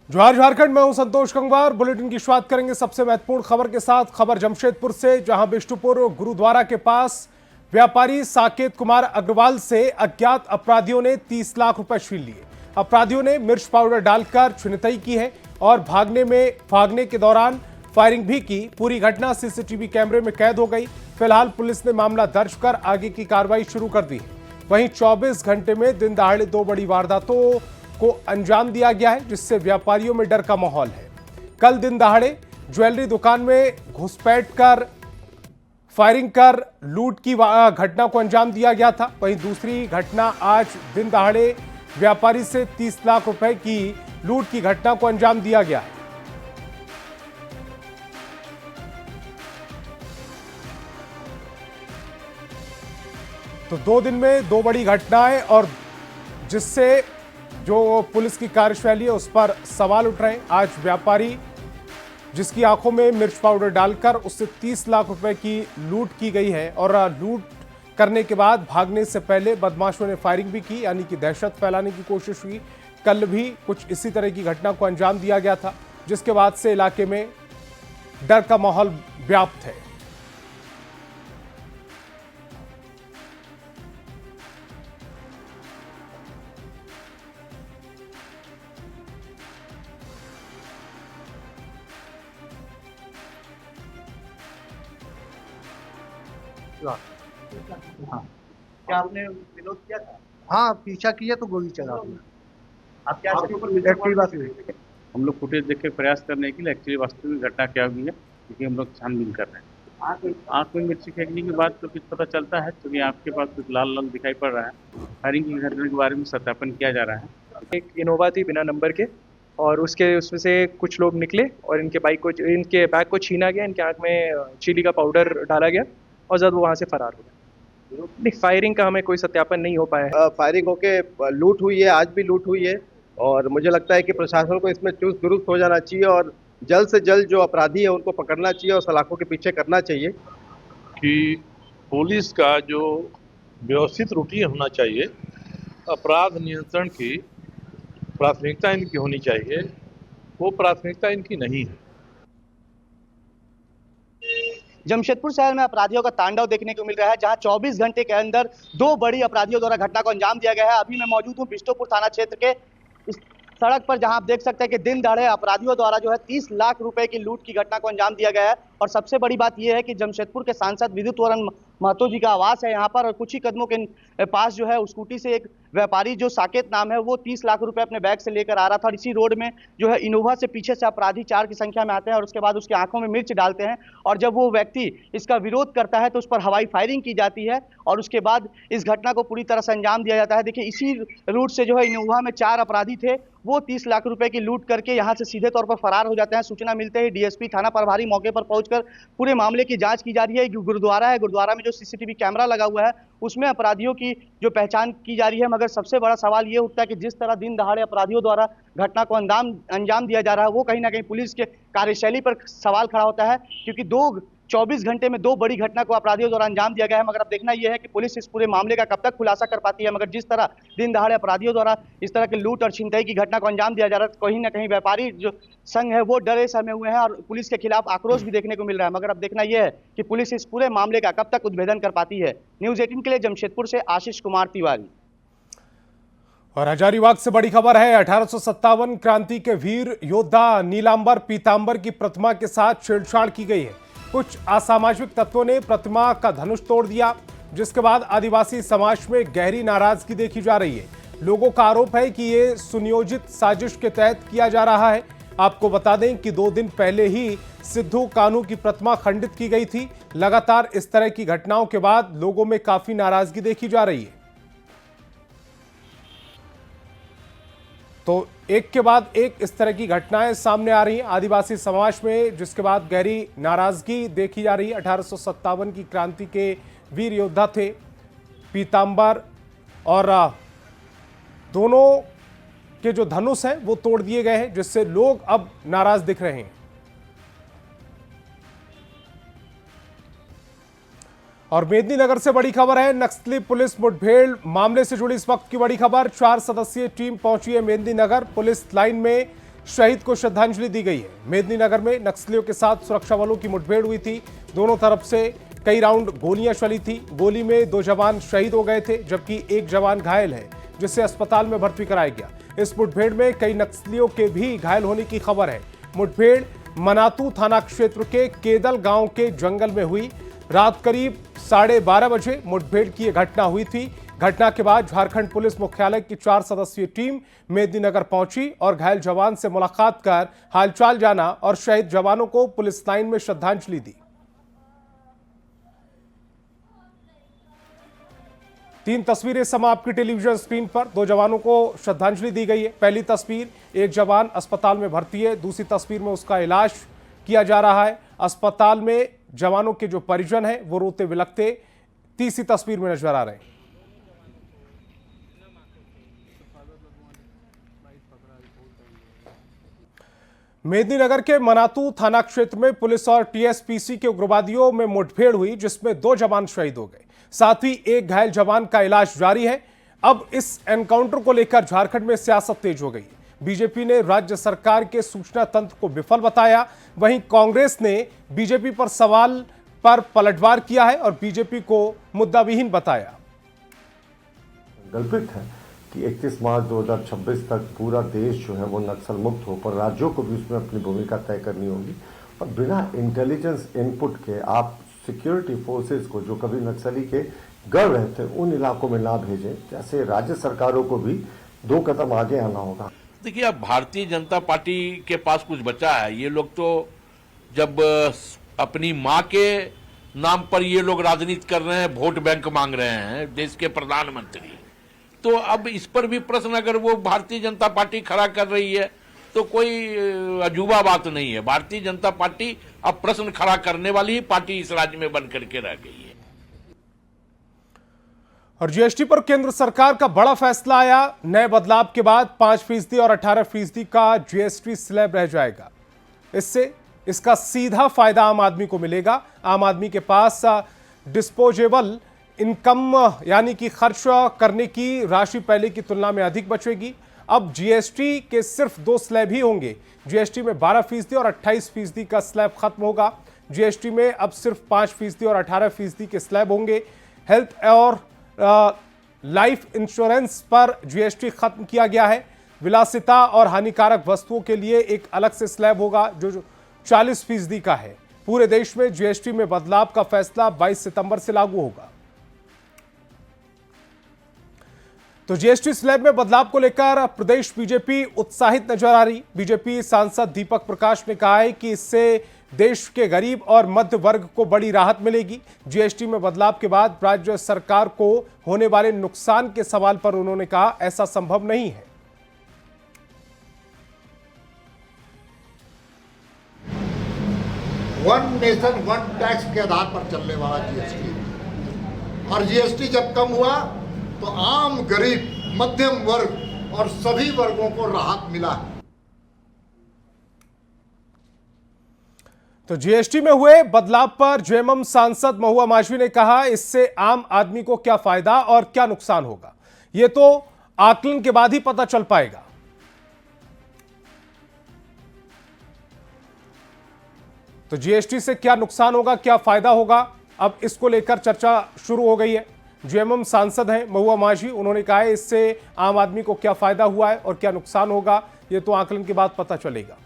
जोहार झारखंड में हूं संतोष गंगवार। बुलेटिन की शुरुआत करेंगे सबसे महत्वपूर्ण खबर के साथ। खबर जमशेदपुर से, जहां बिष्टुपुर गुरुद्वारा के पास व्यापारी साकेत कुमार अग्रवाल से अज्ञात अपराधियों ने 30 लाख रुपए छीन लिए। अपराधियों ने मिर्च पाउडर डालकर छिनतई की है और भागने के दौरान फायरिंग भी की। पूरी घटना सीसीटीवी कैमरे में कैद हो गई। फिलहाल पुलिस ने मामला दर्ज कर आगे की कार्रवाई शुरू कर दी है। वहीं 24 घंटे में दिन दहाड़े 2 बड़ी वारदातों को अंजाम दिया गया है, जिससे व्यापारियों में डर का माहौल है। कल दिन दहाड़े ज्वेलरी दुकान में घुसपैठ कर फायरिंग कर लूट की घटना को अंजाम दिया गया था। वहीं दूसरी घटना आज दिन दहाड़े व्यापारी से 30 लाख रुपए की लूट की घटना को अंजाम दिया गया है। तो 2 दिन में 2 बड़ी घटनाएं, और जिससे जो पुलिस की कार्यशैली है उस पर सवाल उठ रहे हैं। आज व्यापारी जिसकी आंखों में मिर्च पाउडर डालकर उससे 30 लाख रुपए की लूट की गई है, और लूट करने के बाद भागने से पहले बदमाशों ने फायरिंग भी की, यानी कि दहशत फैलाने की कोशिश हुई। कल भी कुछ इसी तरह की घटना को अंजाम दिया गया था, जिसके बाद से इलाके में डर का माहौल व्याप्त है। हाँ, क्या आपने विरोध किया था? हाँ, पीछा किया तो गोली चला दी। आप क्या एक्टिवा से? हम लोग फुटेज देख के प्रयास करने के लिए एक्चुअली वास्तविक घटना क्या हुई है, क्योंकि हम लोग छानबीन कर रहे हैं। आँख में मिर्ची फेंकने के बाद तो कुछ पता चलता है, क्योंकि आपके पास कुछ लाल लाल दिखाई पड़ रहा है। फायरिंग की घटना के बारे में सत्यापन किया जा रहा है। एक इनोवा थी बिना नंबर के, और उसमें से कुछ लोग निकले और इनके बैग को छीना गया। इनके आँख में चिली का पाउडर डाला गया और जब वो वहाँ से फरार हो गए। नहीं, फायरिंग का हमें कोई सत्यापन नहीं हो पाया है। फायरिंग होके लूट हुई है, आज भी लूट हुई है, और मुझे लगता है कि प्रशासन को इसमें चुस्त दुरुस्त हो जाना चाहिए और जल्द से जल्द जो अपराधी है उनको पकड़ना चाहिए और सलाखों के पीछे करना चाहिए। कि पुलिस का जो व्यवस्थित रूटीन होना चाहिए, अपराध नियंत्रण की प्राथमिकता इनकी होनी चाहिए, वो प्राथमिकता इनकी नहीं है। जमशेदपुर शहर में अपराधियों का तांडव देखने को मिल रहा है, जहां 24 घंटे के अंदर 2 बड़ी अपराधियों द्वारा घटना को अंजाम दिया गया है। अभी मैं मौजूद हूं बिष्टुपुर थाना क्षेत्र के इस सड़क पर, जहां आप देख सकते हैं कि दिन दहाड़े अपराधियों द्वारा जो है 30 लाख रुपए की लूट की घटना को अंजाम दिया गया है। और सबसे बड़ी बात यह है कि जमशेदपुर के सांसद विद्युत वरण महतो जी का आवास है यहाँ पर, और कुछ ही कदमों के पास जो है स्कूटी से एक व्यापारी जो साकेत नाम है वो 30 लाख रुपए अपने बैग से लेकर आ रहा था। और इसी रोड में जो है इनोवा से पीछे से अपराधी 4 की संख्या में आते हैं और उसके बाद उसकी आंखों में मिर्च डालते हैं, और जब वो व्यक्ति इसका विरोध करता है तो उस पर हवाई फायरिंग की जाती है और उसके बाद इस घटना को पूरी तरह से अंजाम दिया जाता है। देखिए, इसी रूट से जो है इनोवा में 4 अपराधी थे, वो 30 लाख रुपए की लूट करके यहाँ से सीधे तौर पर फरार हो जाते हैं। सूचना मिलते ही डीएसपी थाना प्रभारी मौके पर पहुंचकर पूरे मामले की जांच की जा रही है। गुरुद्वारा है, गुरुद्वारा में जो सीसीटीवी कैमरा लगा हुआ है उसमें अपराधियों की जो पहचान की जा रही है। मगर सबसे बड़ा सवाल ये उठता है कि जिस तरह दिन दहाड़े अपराधियों द्वारा घटना को अंजाम दिया जा रहा है, वो कहीं ना कहीं पुलिस के कार्यशैली पर सवाल खड़ा होता है, क्योंकि 24 घंटे में 2 बड़ी घटना को अपराधियों द्वारा अंजाम दिया गया है। मगर अब देखना यह है कि पुलिस इस पूरे मामले का कब तक खुलासा कर पाती है। मगर जिस तरह दिन दहाड़े अपराधियों द्वारा इस तरह के लूट और छिनतई की घटना को अंजाम दिया जा रहा है, तो कहीं ना कहीं व्यापारी जो संघ है वो डरे सहमे हुए हैं और पुलिस के खिलाफ आक्रोश भी देखने को मिल रहा है। मगर अब देखना यह है कि पुलिस इस पूरे मामले का कब तक उद्भेदन कर पाती है। न्यूज 18 के लिए जमशेदपुर से आशीष कुमार तिवारी। और हजारीबाग से बड़ी खबर है। 1857 क्रांति के वीर योद्धा नीलांबर पीतांबर की प्रतिमा के साथ छेड़छाड़ की गई है। कुछ असामाजिक तत्वों ने प्रतिमा का धनुष तोड़ दिया, जिसके बाद आदिवासी समाज में गहरी नाराजगी देखी जा रही है। लोगों का आरोप है कि ये सुनियोजित साजिश के तहत किया जा रहा है। आपको बता दें कि 2 दिन पहले ही सिद्धू कान्हू की प्रतिमा खंडित की गई थी। लगातार इस तरह की घटनाओं के बाद लोगों में काफी नाराजगी देखी जा रही है। तो एक के बाद एक इस तरह की घटनाएं सामने आ रही हैं आदिवासी समाज में, जिसके बाद गहरी नाराजगी देखी जा रही है। 1857 की क्रांति के वीर योद्धा थे पीतांबर, और दोनों के जो धनुष हैं वो तोड़ दिए गए हैं, जिससे लोग अब नाराज दिख रहे हैं। और मेदिनीनगर से बड़ी खबर है। नक्सली पुलिस मुठभेड़ मामले से जुड़ी इस वक्त की बड़ी खबर। 4 सदस्यीय टीम पहुंची है मेदिनीनगर। पुलिस लाइन में शहीद को श्रद्धांजलि दी गई है। मेदिनीनगर में नक्सलियों के साथ सुरक्षा बलों की मुठभेड़ हुई थी। दोनों तरफ से कई राउंड गोलियां चली थी। गोली में 2 जवान शहीद हो गए थे, जबकि 1 जवान घायल है, जिसे अस्पताल में भर्ती कराया गया। इस मुठभेड़ में कई नक्सलियों के भी घायल होने की खबर है। मुठभेड़ मनातू थाना क्षेत्र के केदल गांव के जंगल में हुई। रात करीब 12:30 बजे मुठभेड़ की यह घटना हुई थी। घटना के बाद झारखंड पुलिस मुख्यालय की 4 सदस्यीय टीम मेदिनीनगर पहुंची और घायल जवान से मुलाकात कर हालचाल जाना और शहीद जवानों को पुलिस लाइन में श्रद्धांजलि दी। 3 तस्वीरें समा आपकी टेलीविजन स्क्रीन पर। 2 जवानों को श्रद्धांजलि दी गई है। पहली तस्वीर, एक जवान अस्पताल में भर्ती है। दूसरी तस्वीर में उसका इलाज किया जा रहा है। अस्पताल में जवानों के जो परिजन हैं वो रोते बिलखते तीसरी तस्वीर में नजर आ रहे हैं। मेदिनीनगर के मनातू थाना क्षेत्र में पुलिस और टीएसपीसी के उग्रवादियों में मुठभेड़ हुई, जिसमें 2 जवान शहीद हो गए। साथ ही एक घायल जवान का इलाज जारी है। अब इस एनकाउंटर को लेकर झारखंड में सियासत तेज हो गई। बीजेपी ने राज्य सरकार के सूचना तंत्र को विफल बताया, वहीं कांग्रेस ने बीजेपी पर सवाल पर पलटवार किया है और बीजेपी को मुद्दाविहीन बताया। संकल्पित है कि 31 मार्च 2026 तक पूरा देश जो है वो नक्सल मुक्त हो, पर राज्यों को भी उसमें अपनी भूमिका तय करनी होगी और बिना इंटेलिजेंस इनपुट के आप सिक्योरिटी फोर्सेस को, जो कभी नक्सली के गढ़ रहे थे, उन इलाकों में ना भेजें। जैसे राज्य सरकारों को भी 2 कदम आगे आना होगा। देखिए, अब भारतीय जनता पार्टी के पास कुछ बचा है। ये लोग तो जब अपनी माँ के नाम पर ये लोग राजनीति कर रहे हैं, वोट बैंक मांग रहे हैं देश के प्रधानमंत्री, तो अब इस पर भी प्रश्न अगर वो भारतीय जनता पार्टी खड़ा कर रही है तो कोई अजूबा बात नहीं है। भारतीय जनता पार्टी अब प्रश्न खड़ा करने वाली ही पार्टी इस राज्य में बन करके रह गई है। और जीएसटी पर केंद्र सरकार का बड़ा फैसला आया। नए बदलाव के बाद 5% और 18% का जीएसटी स्लैब रह जाएगा। इससे इसका सीधा फायदा आम आदमी को मिलेगा। आम आदमी के पास डिस्पोजेबल इनकम यानी कि खर्च करने की राशि पहले की तुलना में अधिक बचेगी। अब जीएसटी के सिर्फ 2 स्लैब ही होंगे। जीएसटी में 12% और 28% का स्लैब खत्म होगा। जीएसटी में अब सिर्फ 5% और 18% के स्लैब होंगे। हेल्थ और लाइफ इंश्योरेंस पर जीएसटी खत्म किया गया है। विलासिता और हानिकारक वस्तुओं के लिए एक अलग से स्लैब होगा जो 40% का है। पूरे देश में जीएसटी में बदलाव का फैसला 22 सितंबर से लागू होगा। तो जीएसटी स्लैब में बदलाव को लेकर प्रदेश बीजेपी उत्साहित नजर आ रही। बीजेपी सांसद दीपक प्रकाश ने कहा है कि इससे देश के गरीब और मध्य वर्ग को बड़ी राहत मिलेगी। जीएसटी में बदलाव के बाद राज्य सरकार को होने वाले नुकसान के सवाल पर उन्होंने कहा, ऐसा संभव नहीं है। वन नेशन वन टैक्स के आधार पर चलने वाला जीएसटी, और जीएसटी जब कम हुआ तो आम गरीब, मध्यम वर्ग और सभी वर्गों को राहत मिला है। तो जीएसटी में हुए बदलाव पर जेएमएम सांसद महुआ मांझी ने कहा, इससे आम आदमी को क्या फायदा और क्या नुकसान होगा, यह तो आकलन के बाद ही पता चल पाएगा। तो जीएसटी से क्या नुकसान होगा, क्या फायदा होगा, अब इसको लेकर चर्चा शुरू हो गई है। जेएमएम सांसद हैं महुआ मांझी, उन्होंने कहा है इससे आम आदमी को क्या फायदा हुआ है और क्या नुकसान होगा, यह तो आकलन के बाद पता चलेगा।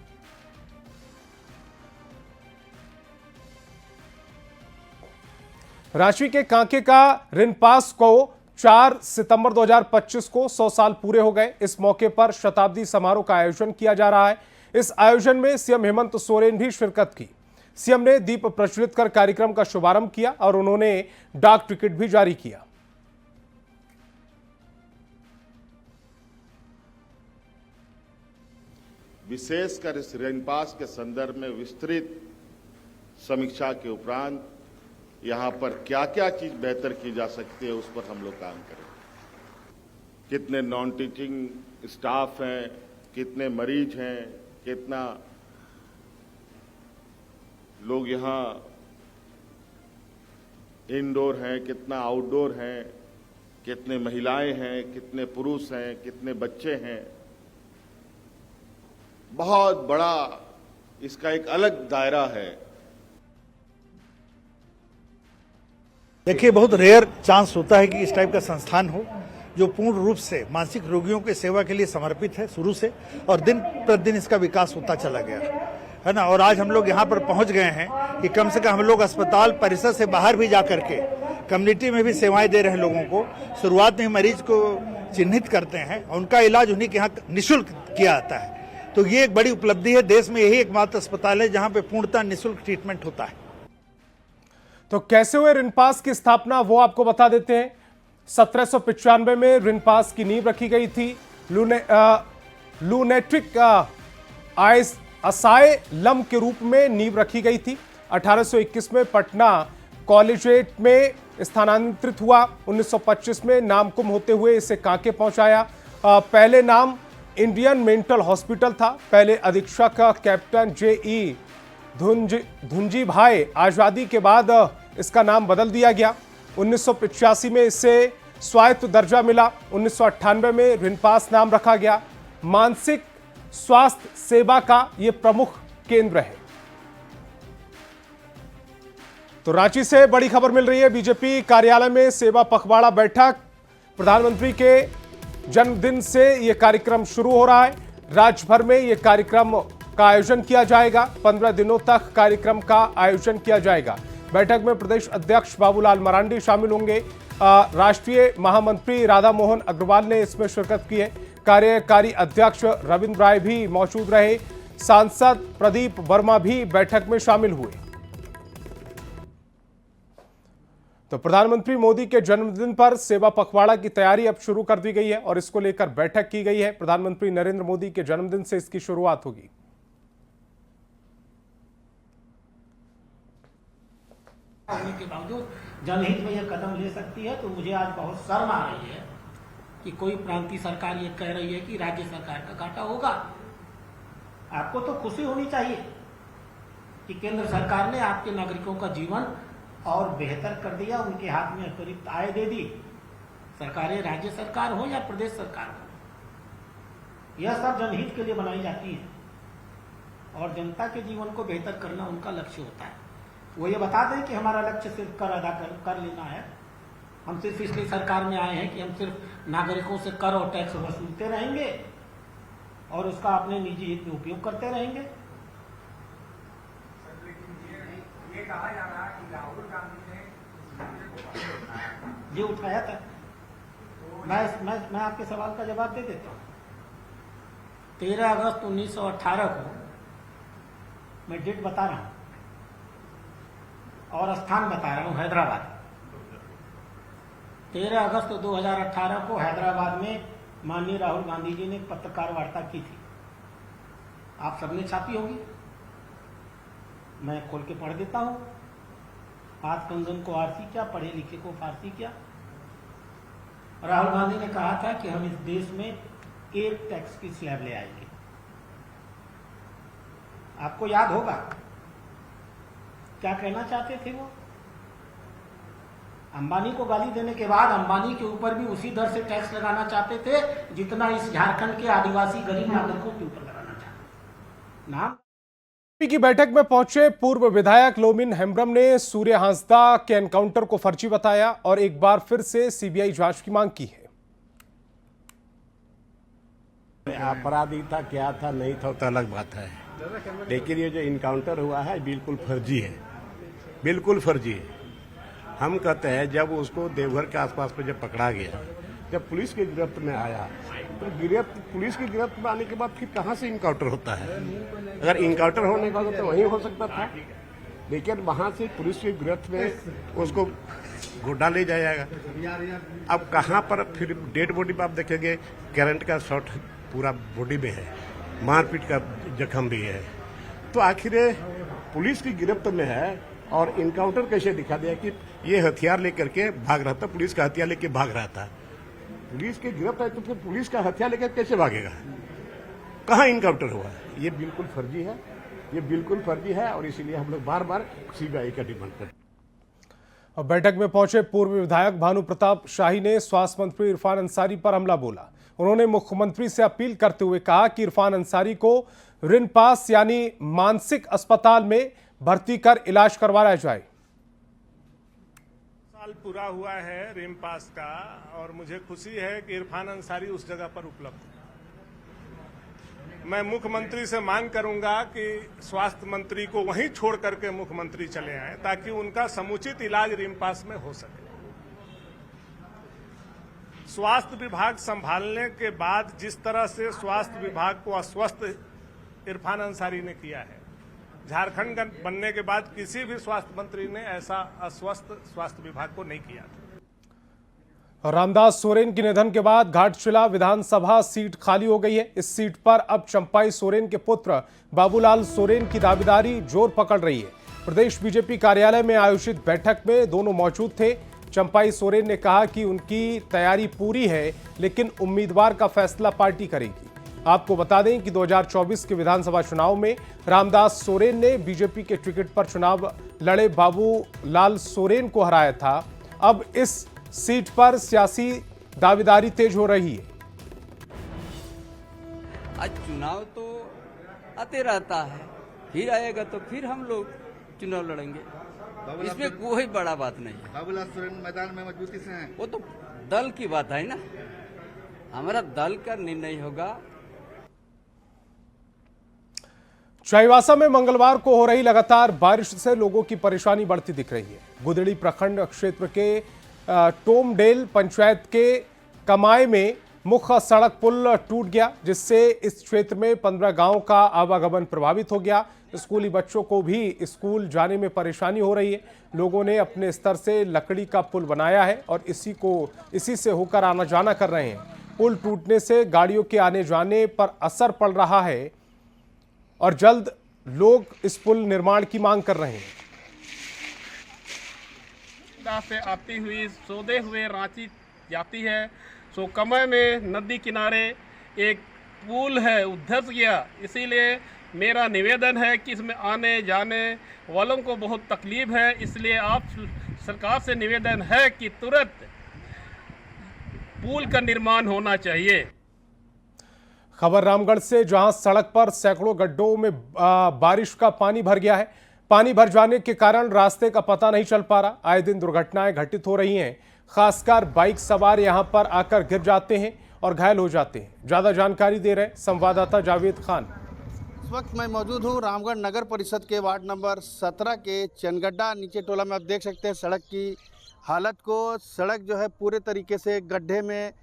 रांची के कांके का रिनपास को 4 सितंबर 2025 को 100 साल पूरे हो गए। इस मौके पर शताब्दी समारोह का आयोजन किया जा रहा है। इस आयोजन में सीएम हेमंत सोरेन भी शिरकत की। सीएम ने दीप प्रज्वलित कर कार्यक्रम का शुभारंभ किया और उन्होंने डाक टिकट भी जारी किया। विशेषकर इस रिनपास के संदर्भ में विस्तृत समीक्षा के उपरांत यहाँ पर क्या क्या चीज बेहतर की जा सकती है उस पर हम लोग काम करें। कितने नॉन टीचिंग स्टाफ हैं, कितने मरीज हैं, कितना लोग यहाँ इनडोर हैं, कितना आउटडोर हैं, कितने महिलाएं हैं, कितने पुरुष हैं, कितने बच्चे हैं। बहुत बड़ा इसका एक अलग दायरा है। देखिए, बहुत रेयर चांस होता है कि इस टाइप का संस्थान हो जो पूर्ण रूप से मानसिक रोगियों की सेवा के लिए समर्पित है शुरू से, और दिन प्रतिदिन इसका विकास होता चला गया है ना। और आज हम लोग यहाँ पर पहुँच गए हैं कि कम से कम हम लोग अस्पताल परिसर से बाहर भी जा करके कम्युनिटी में भी सेवाएं दे रहे हैं लोगों को। शुरुआत में मरीज को चिन्हित करते हैं, उनका इलाज उन्हीं के यहाँ निःशुल्क किया जाता है। तो ये एक बड़ी उपलब्धि है। देश में यही एकमात्र अस्पताल है जहाँ पे पूर्णतः निःशुल्क ट्रीटमेंट होता है। तो कैसे हुए रिनपास की स्थापना वो आपको बता देते हैं। 1795 में रिनपास की नींव रखी गई थी। लूनेट्रिक असाइलम के रूप में नींव रखी गई थी। 1821 में पटना कॉलेजिएट में स्थानांतरित हुआ। 1925 में नामकुम होते हुए इसे कांके पहुंचाया। पहले नाम इंडियन मेंटल हॉस्पिटल था। पहले अधीक्षक कैप्टन J.E. धुंजी भाई। आजादी के बाद इसका नाम बदल दिया गया। 1985 में इसे स्वायत्त दर्जा मिला। 1998 में रिनपास नाम रखा गया। मानसिक स्वास्थ्य सेवा का यह प्रमुख केंद्र है। तो रांची से बड़ी खबर मिल रही है। बीजेपी कार्यालय में सेवा पखवाड़ा बैठक। प्रधानमंत्री के जन्मदिन से यह कार्यक्रम शुरू हो रहा है। राज्य भर में यह कार्यक्रम का आयोजन किया जाएगा। 15 दिनों तक कार्यक्रम का आयोजन किया जाएगा। बैठक में प्रदेश अध्यक्ष बाबूलाल मरांडी शामिल होंगे। राष्ट्रीय महामंत्री राधा मोहन अग्रवाल ने इसमें शिरकत की है। कार्यकारी अध्यक्ष रविंद्र राय भी मौजूद रहे। सांसद प्रदीप वर्मा भी बैठक में शामिल हुए। तो प्रधानमंत्री मोदी के जन्मदिन पर सेवा पखवाड़ा की तैयारी अब शुरू कर दी गई है और इसको लेकर बैठक की गई है। प्रधानमंत्री नरेंद्र मोदी के जन्मदिन से इसकी शुरुआत होगी। के बावजूद जनहित में यह कदम ले सकती है, तो मुझे आज बहुत शर्म आ रही है कि कोई प्रांतीय सरकार ये कह रही है कि राज्य सरकार का घाटा होगा। आपको तो खुशी होनी चाहिए कि केंद्र सरकार ने आपके नागरिकों का जीवन और बेहतर कर दिया, उनके हाथ में अतिरिक्त आय दे दी। सरकारें राज्य सरकार हो या प्रदेश सरकार हो, यह सब जनहित के लिए बनाई जाती है और जनता के जीवन को बेहतर करना उनका लक्ष्य होता है। वो ये बता दें कि हमारा लक्ष्य सिर्फ कर अदा कर लेना है। हम सिर्फ इसलिए सरकार में आए हैं कि हम सिर्फ नागरिकों से कर और टैक्स वसूलते रहेंगे और उसका अपने निजी हित में उपयोग करते रहेंगे। ये कहा जा रहा है कि राहुल गांधी ने ये उठाया था। मैं आपके सवाल का जवाब दे देता हूँ। 13 अगस्त 1918 को मैं डेट बता रहा हूँ और स्थान बता रहा हूँ, हैदराबाद। 13 अगस्त 2018 को हैदराबाद में माननीय राहुल गांधी जी ने पत्रकार वार्ता की थी। आप सबने छापी होगी, मैं खोल के पढ़ देता हूँ। आज कंजन को आरसी क्या, पढ़े लिखे को फारसी क्या। राहुल गांधी ने कहा था कि हम इस देश में एक टैक्स की स्लैब ले आएंगे। आपको याद होगा क्या कहना चाहते थे वो? अंबानी को गाली देने के बाद अंबानी के ऊपर भी उसी दर से टैक्स लगाना चाहते थे जितना इस झारखंड के आदिवासी गरीब नागरिकों के ऊपर लगाना चाहते। नाम की बैठक में पहुंचे पूर्व विधायक लोमिन हेम्ब्रम ने सूर्य हांसदा के एनकाउंटर को फर्जी बताया और एक बार फिर से सीबीआई जांच की मांग की है। अपराधी था, क्या था, नहीं था, तो अलग बात है, लेकिन ये जो इनकाउंटर हुआ है बिल्कुल फर्जी है, बिल्कुल फर्जी है। हम कहते हैं जब उसको देवघर के आसपास में जब पकड़ा गया, जब पुलिस की गिरफ्त में आया, तो पुलिस की गिरफ्त में आने के बाद फिर कहाँ से इनकाउंटर होता है? अगर इनकाउंटर होने का तो वहीं हो सकता था, लेकिन वहाँ से पुलिस की गिरफ्त में उसको गोड्डा ले जाएगा। अब कहाँ पर फिर डेड बॉडी पर आप देखेंगे करंट का शॉट पूरा बॉडी में है, मारपीट का जख्म भी है। तो आखिर पुलिस की गिरफ्त में है और इनकाउंटर कैसे दिखा दिया कि ये हथियार लेकर के भाग रहा था, पुलिस का हथियार लेके भाग रहा था। पुलिस की गिरफ्त है तो फिर पुलिस का हथियार लेकर कैसे भागेगा? कहाँ इनकाउंटर हुआ? ये बिल्कुल फर्जी है, ये बिल्कुल फर्जी है और इसीलिए हम लोग बार बार सीबीआई का डिमांड करते हैं। बैठक में पहुंचे पूर्व विधायक भानु प्रताप शाही ने स्वास्थ्य मंत्री इरफान अंसारी पर हमला बोला। उन्होंने मुख्यमंत्री से अपील करते हुए कहा कि इरफान अंसारी को ऋण पास यानी मानसिक अस्पताल में भर्ती कर इलाज करवाया जाए। साल पूरा हुआ है ऋण पास का और मुझे खुशी है कि इरफान अंसारी उस जगह पर उपलब्ध है। मैं मुख्यमंत्री से मांग करूंगा कि स्वास्थ्य मंत्री को वहीं छोड़ करके मुख्यमंत्री चले आए ताकि उनका समुचित इलाज ऋण पास में हो सके। स्वास्थ्य विभाग संभालने के बाद जिस तरह से स्वास्थ्य विभाग को अस्वस्थ इरफान अंसारी ने किया है, झारखंड बनने के बाद किसी भी स्वास्थ्य मंत्री ने ऐसा अस्वस्थ स्वास्थ्य विभाग को नहीं किया था। रामदास सोरेन के निधन के बाद घाटशिला विधानसभा सीट खाली हो गई है। इस सीट पर अब चंपाई सोरेन के पुत्र बाबूलाल सोरेन की दावेदारी जोर पकड़ रही है। प्रदेश बीजेपी कार्यालय में आयोजित बैठक में दोनों मौजूद थे। चंपाई सोरेन ने कहा कि उनकी तैयारी पूरी है, लेकिन उम्मीदवार का फैसला पार्टी करेगी। आपको बता दें कि 2024 के विधानसभा चुनाव में रामदास सोरेन ने बीजेपी के टिकट पर चुनाव लड़े बाबूलाल सोरेन को हराया था। अब इस सीट पर सियासी दावेदारी तेज हो रही है। आज चुनाव तो आते रहता है, फिर आएगा तो फिर हम लोग चुनाव लड़ेंगे, इसमें कोई बड़ा बात नहीं है। बाबूलाल सोरेन मैदान में मजबूती से हैं। वो तो दल की बात है ना, हमारा दल का निर्णय होगा। चाईबासा में मंगलवार को हो रही लगातार बारिश से लोगों की परेशानी बढ़ती दिख रही है। गुदड़ी प्रखंड क्षेत्र के टोमडेल पंचायत के कमाए में मुख्य सड़क पुल टूट गया, जिससे इस क्षेत्र में 15 गांव का आवागमन प्रभावित हो गया। स्कूली बच्चों को भी स्कूल जाने में परेशानी हो रही है। लोगों ने अपने स्तर से लकड़ी का पुल बनाया है और इसी से होकर आना जाना कर रहे हैं। पुल टूटने से गाड़ियों के आने जाने पर असर पड़ रहा है और जल्द लोग इस पुल निर्माण की मांग कर रहे हैं। से आती हुई सोते हुए रांची जाती है, सो कमय में नदी किनारे एक पुल है, उधस गया। इसीलिए मेरा निवेदन है कि इसमें आने जाने वालों को बहुत तकलीफ है। इसलिए आप सरकार से निवेदन है कि तुरंत पुल का निर्माण होना चाहिए। खबर रामगढ़ से, जहां सड़क पर सैकड़ों गड्ढों में बारिश का पानी भर गया है। पानी भर जाने के कारण रास्ते का पता नहीं चल पा रहा। आए दिन दुर्घटनाएं घटित हो रही हैं। खासकर बाइक सवार यहां पर आकर गिर जाते हैं और घायल हो जाते हैं। ज्यादा जानकारी दे रहे संवाददाता जावेद खान। इस वक्त मैं मौजूद हूँ रामगढ़ नगर परिषद के वार्ड नंबर 17 के चनगड्डा नीचे टोला में। आप देख सकते हैं सड़क की हालत को। सड़क जो है पूरे तरीके से गड्ढे में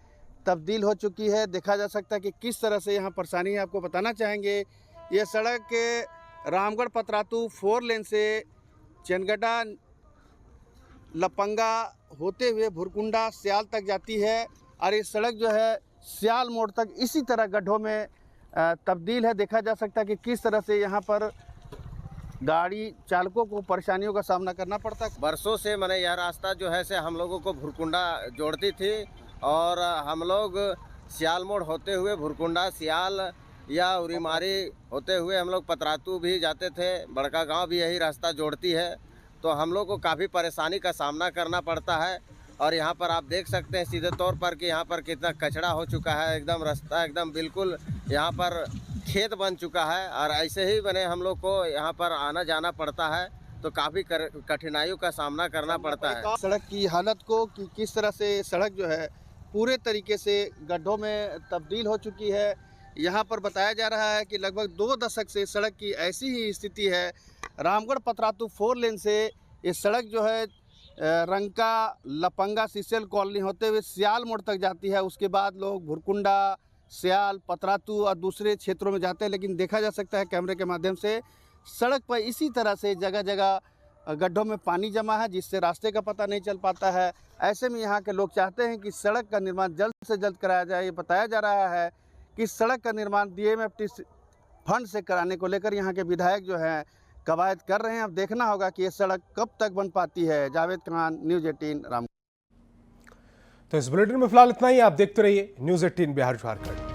तब्दील हो चुकी है। देखा जा सकता है कि किस तरह से यहाँ परेशानी है। आपको बताना चाहेंगे ये सड़क रामगढ़ पतरातू 4 लेन से चनगड्डा लपंगा होते हुए भुरकुंडा सियाल तक जाती है और ये सड़क जो है सियाल मोड़ तक इसी तरह गड्ढों में तब्दील है। देखा जा सकता है कि किस तरह से यहाँ पर गाड़ी चालकों को परेशानियों का सामना करना पड़ता है। बरसों से मैंने यह रास्ता जो है से हम लोगों को भुरकुंडा जोड़ती थी और हम लोग सियाल मोड़ होते हुए भुरकुंडा सियाल या उरीमारी होते हुए हम लोग पतरातू भी जाते थे। बड़का गांव भी यही रास्ता जोड़ती है, तो हम लोग को काफ़ी परेशानी का सामना करना पड़ता है। और यहाँ पर आप देख सकते हैं सीधे तौर पर कि यहाँ पर कितना कचरा हो चुका है। एकदम रास्ता एकदम बिल्कुल यहाँ पर खेत बन चुका है और ऐसे ही बने हम लोग को यहाँ पर आना जाना पड़ता है, तो काफ़ी कठिनाइयों का सामना करना पड़ता है। सड़क की हालत को कि किस तरह से सड़क जो है पूरे तरीके से गड्ढों में तब्दील हो चुकी है। यहाँ पर बताया जा रहा है कि लगभग 2 दशक से सड़क की ऐसी ही स्थिति है। रामगढ़ पतरातू 4 लेन से ये सड़क जो है रंका लपंगा सीसेल कॉलोनी होते हुए सियाल मोड़ तक जाती है। उसके बाद लोग भुरकुंडा सियाल पतरातू और दूसरे क्षेत्रों में जाते हैं। लेकिन देखा जा सकता है कैमरे के माध्यम से सड़क पर इसी तरह से जगह जगह गड्ढों में पानी जमा है, जिससे रास्ते का पता नहीं चल पाता है। ऐसे में यहाँ के लोग चाहते हैं कि सड़क का निर्माण जल्द से जल्द कराया जाए। ये बताया जा रहा है कि सड़क का निर्माण DMFT फंड से कराने को लेकर यहाँ के विधायक जो हैं कवायद कर रहे हैं। अब देखना होगा कि ये सड़क कब तक बन पाती है। जावेद खान, न्यूज़ 18 रामगढ़। तो इस बुलेटिन में फिलहाल इतना ही। आप देखते रहिए न्यूज़ 18 बिहार झारखंड।